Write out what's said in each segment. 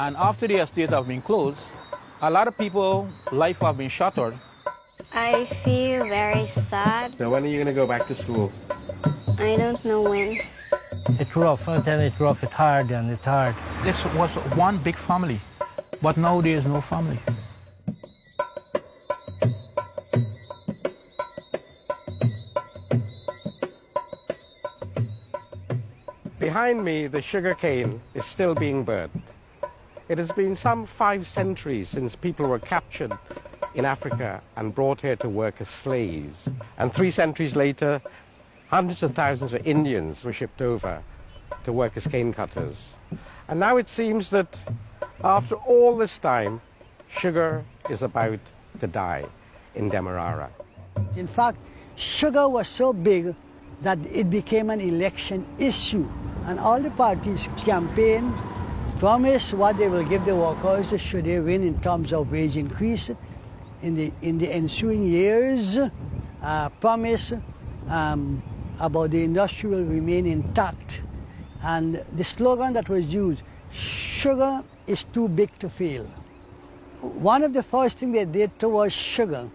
And after the estate have been closed, a lot of people, life have been shattered. I feel very sad. So when are you going to go back to school? I don't know when. It's rough, I tell you, it's rough, it's hard and it's hard. This was one big family, but now there is no family. Behind me, the sugar cane is still being burnt. It has been some 5 centuries since people were captured in Africa and brought here to work as slaves. And 3 centuries later, hundreds of thousands of Indians were shipped over to work as cane cutters. And now it seems that after all this time, sugar is about to die in Demerara. In fact, sugar was so big that it became an election issue. And all the parties campaigned, promised what they will give the workers should they win in terms of wage increase in the ensuing years, promise about the industry will remain intact. And the slogan that was used, sugar is too big to fail. One of the first things they did towards sugar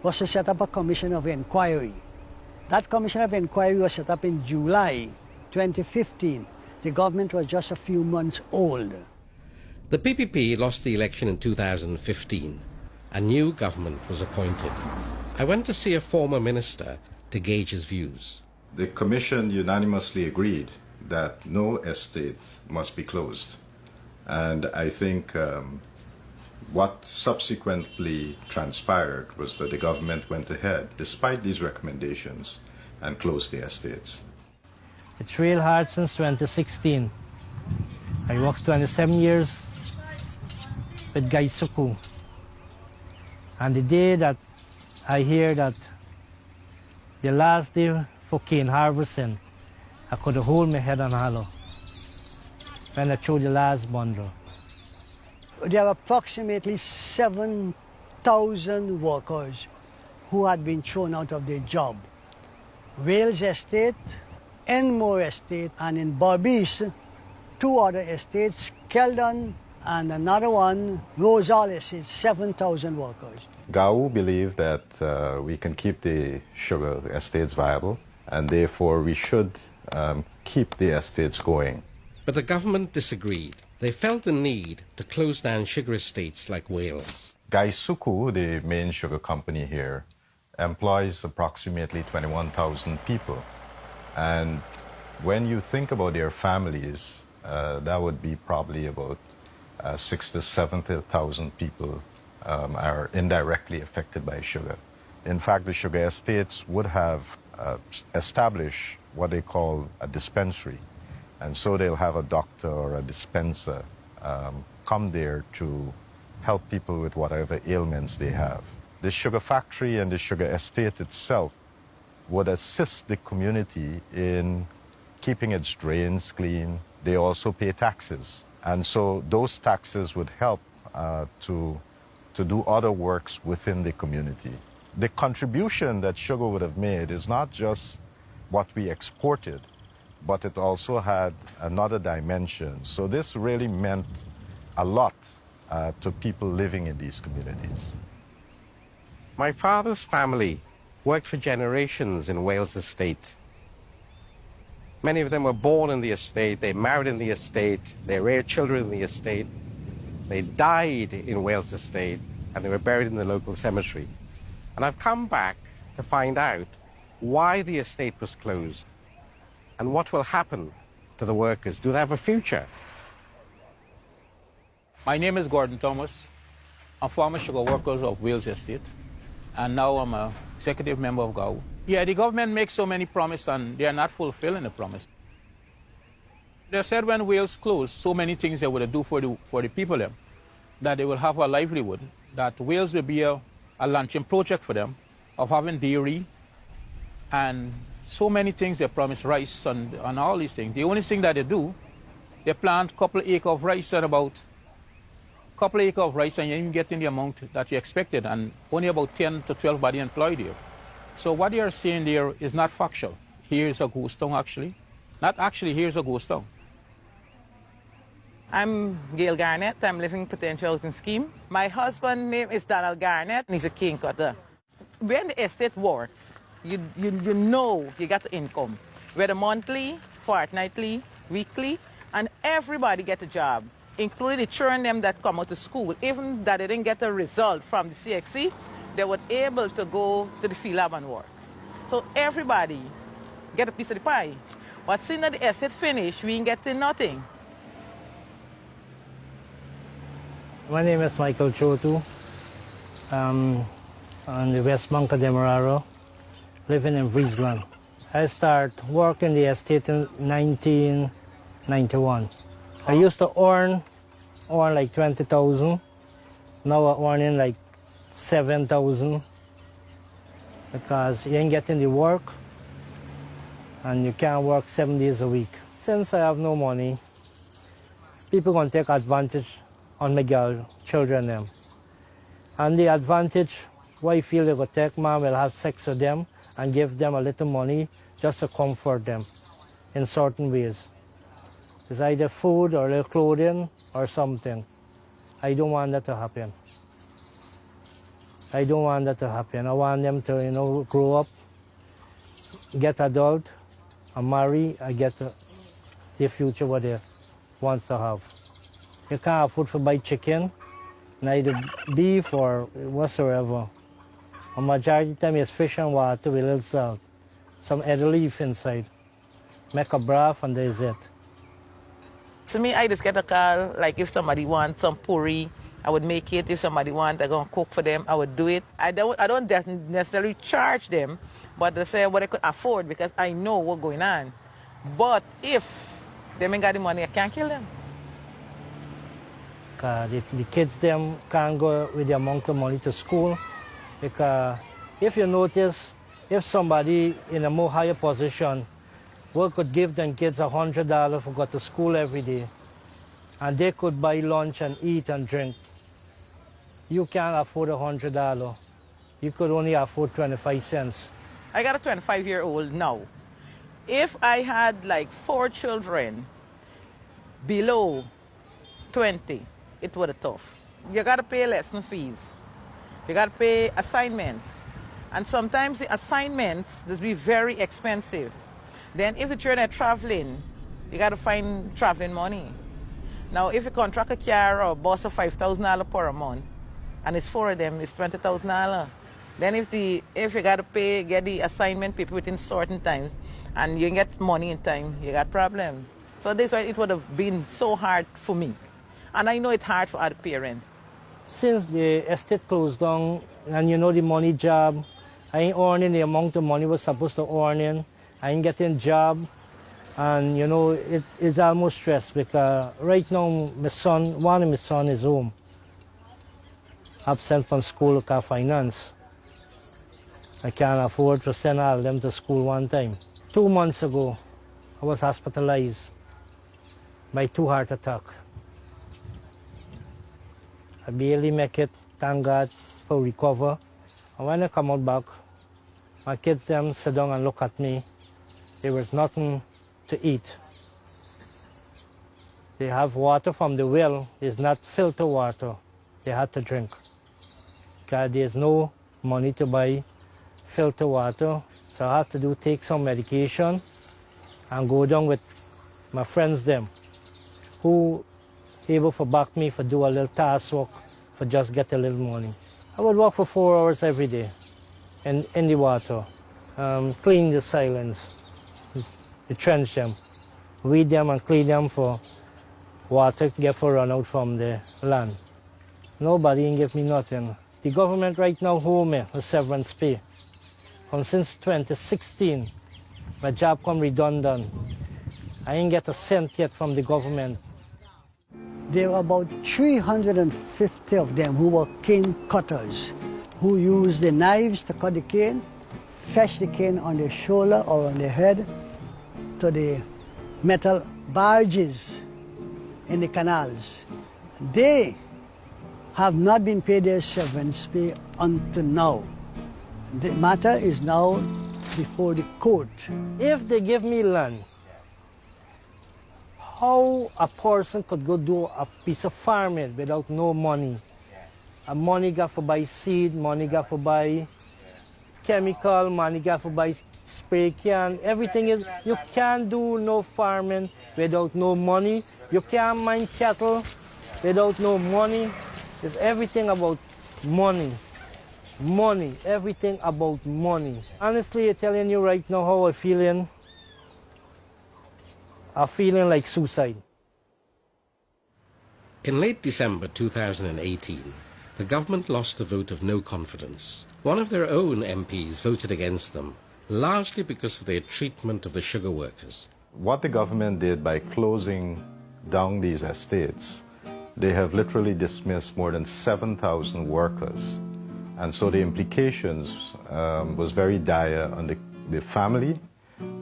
was to set up a commission of inquiry. That commission of inquiry was set up in July 2015. The government was just a few months old. The PPP lost the election in 2015. A new government was appointed. I went to see a former minister to gauge his views. The commission unanimously agreed that no estate must be closed. And I think what subsequently transpired was that the government went ahead, despite these recommendations, and closed the estates. It's real hard since 2016. I worked 27 years with Guy Suku. And the day that I hear that the last day for cane harvesting, I could hold my head on hollow when I threw the last bundle. There are approximately 7,000 workers who had been thrown out of their job. Wales Estate, Enmore Estate, and in Berbice, 2 other estates, Keldon and another one, Rosal Estate, 7,000 workers. GAU believed that we can keep the sugar estates viable, and therefore we should keep the estates going. But the government disagreed. They felt the need to close down sugar estates like Wales. Guy Suku, the main sugar company here, employs approximately 21,000 people. And when you think about their families, that would be probably about 60,000 to 70,000 people are indirectly affected by sugar. In fact, the sugar estates would have established what they call a dispensary. And so they'll have a doctor or a dispenser come there to help people with whatever ailments they have. The sugar factory and the sugar estate itself would assist the community in keeping its drains clean. They also pay taxes. And so those taxes would help to do other works within the community. The contribution that sugar would have made is not just what we exported, but it also had another dimension. So this really meant a lot to people living in these communities. My father's family worked for generations in Wales Estate. Many of them were born in the estate, they married in the estate, they reared children in the estate, they died in Wales Estate, and they were buried in the local cemetery. And I've come back to find out why the estate was closed and what will happen to the workers. Do they have a future? My name is Gordon Thomas. I'm former sugar workers of Wales Estate, and now I'm an executive member of GAU. Yeah, the government makes so many promises and they are not fulfilling the promise. They said when Wales closed, so many things they would do for the people there, that they will have a livelihood, that Wales will be a launching project for them of having dairy and so many things. They promise rice and all these things. The only thing that they do, they plant a couple of acres of rice and about a couple of acres of rice, and you even getting the amount that you expected, and only about 10 to 12 body employed here. So what they are saying there is not factual. Here's a ghost town actually. Not actually, here's a ghost town. I'm Gail Garnett. I'm living in Potential Housing Scheme. My husband's name is Donald Garnett, and he's a cane cutter. When the estate works, you know you got the income, whether monthly, fortnightly, weekly, and everybody get a job, including the children them that come out to school. Even that they didn't get a result from the CXC, they were able to go to the field lab and work. So everybody get a piece of the pie. But since the estate finished, we ain't getting nothing. My name is Michael Chotu. I'm on the West Bank of Demerara, living in Friesland. I started working the estate in 1991. I used to earn like 20,000. Now I'm earning like 7,000 because you ain't getting the work and you can't work 7 days a week. Since I have no money, people gonna take advantage on my girl, children them. And the advantage, what I feel they will take, man will have sex with them and give them a little money just to comfort them in certain ways. It's either food or a little clothing or something. I don't want that to happen. I don't want that to happen. I want them to, grow up, get adult, and marry, and get the future what they want to have. You can't afford to buy chicken, neither beef or whatsoever. A majority of the time it's fish and water with a little salt, some edible leaf inside. Make a broth and there's it. To me, I just get a call, like if somebody wants some puri, I would make it. If somebody wants, I'm going to cook for them, I would do it. I don't necessarily charge them, but they say what I could afford because I know what's going on. But if they ain't got the money, I can't kill them. The kids them can't go with the amount of money to school because if you notice, if somebody in a more higher position could give them kids $100 to go to school every day and they could buy lunch and eat and drink, you can't afford $100. You could only afford 25 cents. I got a 25-year-old now. If I had like 4 children below 20, it would have tough. You got to pay lesson fees. You got to pay assignment. And sometimes the assignments just be very expensive. Then if the children are traveling, you got to find traveling money. Now, if you contract a car or a bus of $5,000 per month, and it's 4 of them, it's $20,000. Then if you got to get the assignment people within certain times, and you get money in time, you got problem. So this why it would have been so hard for me. And I know it's hard for other parents. Since the estate closed down, and the money job, I ain't earning the amount of money was supposed to earn in. I ain't getting job, and it is almost stress because right now one of my son is home, absent from school because of finance. I can't afford to send all of them to school one time. 2 months ago, I was hospitalized by 2 heart attacks. I barely make it, thank God, for recover. And when I come out back, my kids them sit down and look at me. There was nothing to eat. They have water from the well. It's not filtered water. They had to drink. Because there's no money to buy filtered water. So I have to take some medication and go down with my friends them who able to back me for do a little task work for just get a little money. I would walk for 4 hours every day in the water, clean the silence, trench them, weed them and clean them for water get for run out from the land. Nobody ain't give me nothing. The government right now owe me a severance pay. Since 2016, my job come redundant. I ain't get a cent yet from the government. There were about 350 of them who were cane cutters, who used the knives to cut the cane, fetch the cane on their shoulder or on their head to the metal barges in the canals. They have not been paid their severance pay until now. The matter is now before the court. If they give me land, how a person could go do a piece of farming without no money. And money got for buy seed, money got for buy chemical, money got for buy spray can, everything is, you can't do no farming without no money. You can't mine cattle without no money. It's everything about money. Money, everything about money. Honestly, I'm telling you right now how I'm feeling like suicide. In late December 2018, the government lost a vote of no confidence. One of their own MPs voted against them, largely because of their treatment of the sugar workers. What the government did by closing down these estates, they have literally dismissed more than 7,000 workers. And so the implications was very dire on the family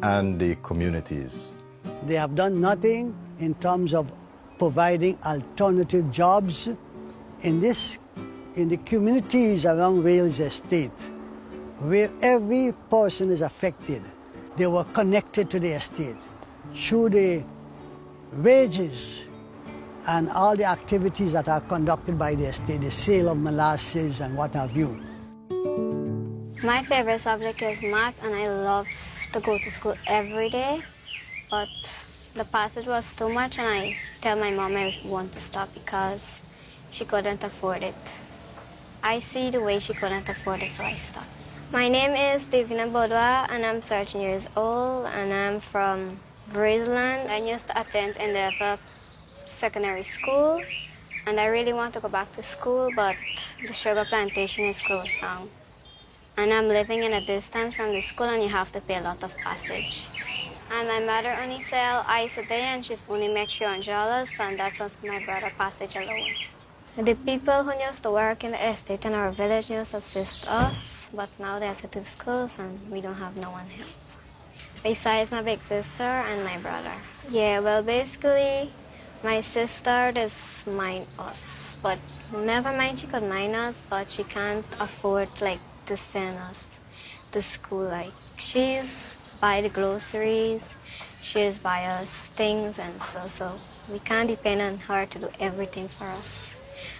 and the communities. They have done nothing in terms of providing alternative jobs in the communities around Wales Estate, where every person is affected. They were connected to the estate through the wages and all the activities that are conducted by the estate, the sale of molasses and what have you. My favorite subject is math, and I love to go to school every day, but the passage was too much, and I tell my mom I want to stop because she couldn't afford it. I see the way she couldn't afford it, so I stopped. My name is Divina Bodwa, and I'm 13 years old, and I'm from Bridgeland. I used to attend in the secondary school, and I really want to go back to school, but the sugar plantation is closed down. And I'm living in a distance from the school, and you have to pay a lot of passage. And my mother only sell ice a day, and she's only makes $300, and that's just my brother passage alone. The people who used to work in the estate in our village used to assist us, but now they have to do schools, and we don't have no one help. Besides my big sister and my brother. Yeah, well, basically, my sister does mind us, but never mind she could mind us, but she can't afford to send us to school. She's buy the groceries, she's buy us things, and so we can't depend on her to do everything for us.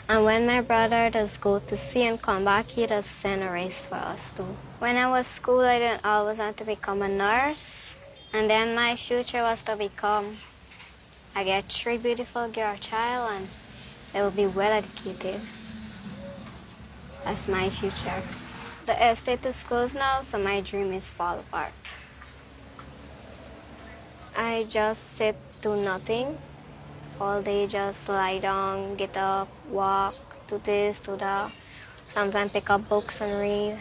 And when my brother does go to sea and come back, he does send a race for us too. When I was school, I didn't always want to become a nurse, and then my future was to become I get 3 beautiful girl child, and they will be well educated. That's my future. The estate is closed now, so my dream is fall apart. I just sit, do nothing. All day just lie down, get up, walk, do this, do that. Sometimes pick up books and read,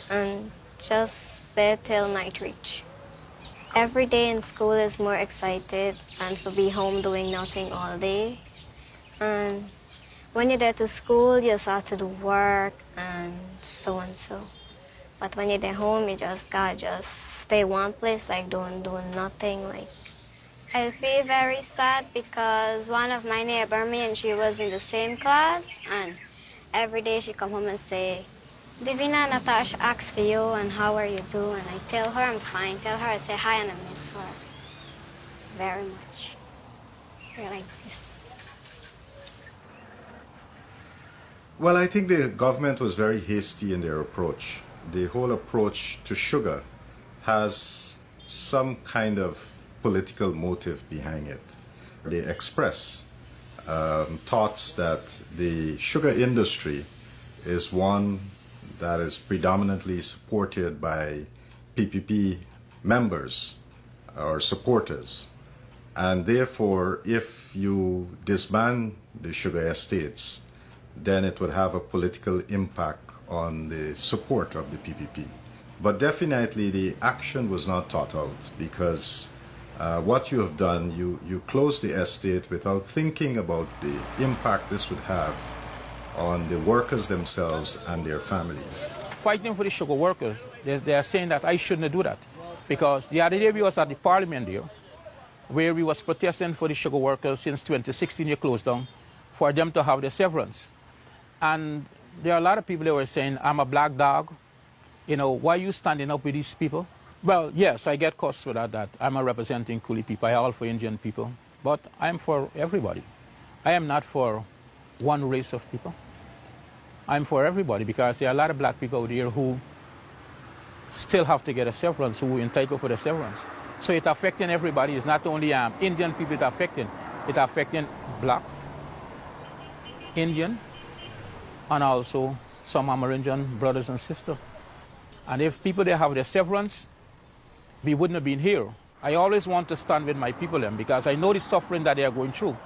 and just stay till night reach. Every day in school is more excited than to be home doing nothing all day. And when you're there to school, you just have to do work and so. But when you're there home, you just gotta stay one place, doing nothing. I feel very sad because one of my neighbor, me and she was in the same class, and every day she come home and say, Divina, Natasha asks for you, and how are you doing? And I tell her I'm fine. Tell her I say hi, and I miss her very much. We're like this. Well, I think the government was very hasty in their approach. The whole approach to sugar has some kind of political motive behind it. They express thoughts that the sugar industry is one that is predominantly supported by PPP members or supporters. And therefore, if you disband the sugar estates, then it would have a political impact on the support of the PPP. But definitely the action was not thought out, because what you have done, you closed the estate without thinking about the impact this would have on the workers themselves and their families. Fighting for the sugar workers, they are saying that I shouldn't do that, because the other day we was at the parliament there, where we was protesting for the sugar workers since 2016 you closed down, for them to have their severance. And there are a lot of people that were saying, I'm a black dog, why are you standing up with these people? Well, yes, I get cussed for that I'm representing Coolie people, I all for Indian people. But I'm for everybody. I am not for one race of people. I'm for everybody because there are a lot of black people out here who still have to get a severance, who are entitled for the severance. So it's affecting everybody. It's not only Indian people it's affecting black, Indian, and also some Amerindian brothers and sisters. And if people they have their severance, we wouldn't have been here. I always want to stand with my people then because I know the suffering that they are going through.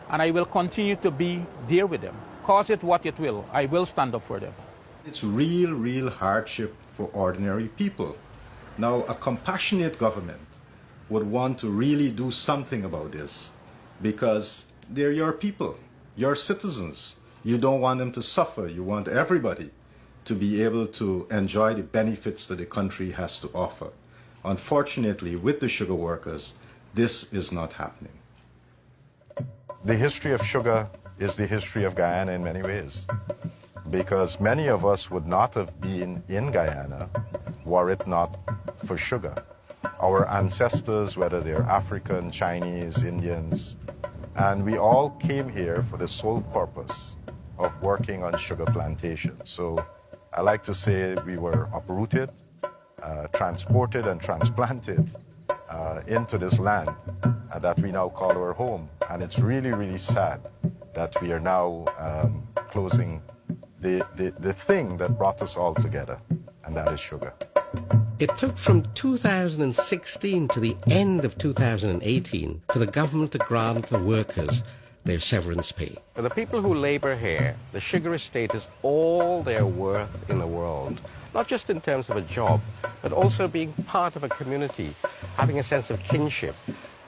And I will continue to be there with them. Cause it what it will, I will stand up for them. It's real hardship for ordinary people. Now, a compassionate government would want to really do something about this because they're your people, your citizens. You don't want them to suffer. You want everybody to be able to enjoy the benefits that the country has to offer. Unfortunately, with the sugar workers, this is not happening. The history of sugar is the history of Guyana in many ways, because many of us would not have been in Guyana were it not for sugar. Our ancestors, whether they're African, Chinese, Indians, and we all came here for the sole purpose of working on sugar plantations. So I like to say we were uprooted, transported and transplanted into this land that we now call our home. And it's really sad that we are now closing the thing that brought us all together, and that is sugar. It took from 2016 to the end of 2018 for the government to grant the workers their severance pay. For the people who labor here, the sugar estate is all they're worth in the world, not just in terms of a job, but also being part of a community, having a sense of kinship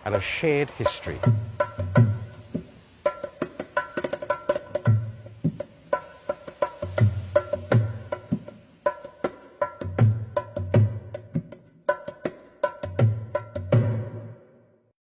and of shared history.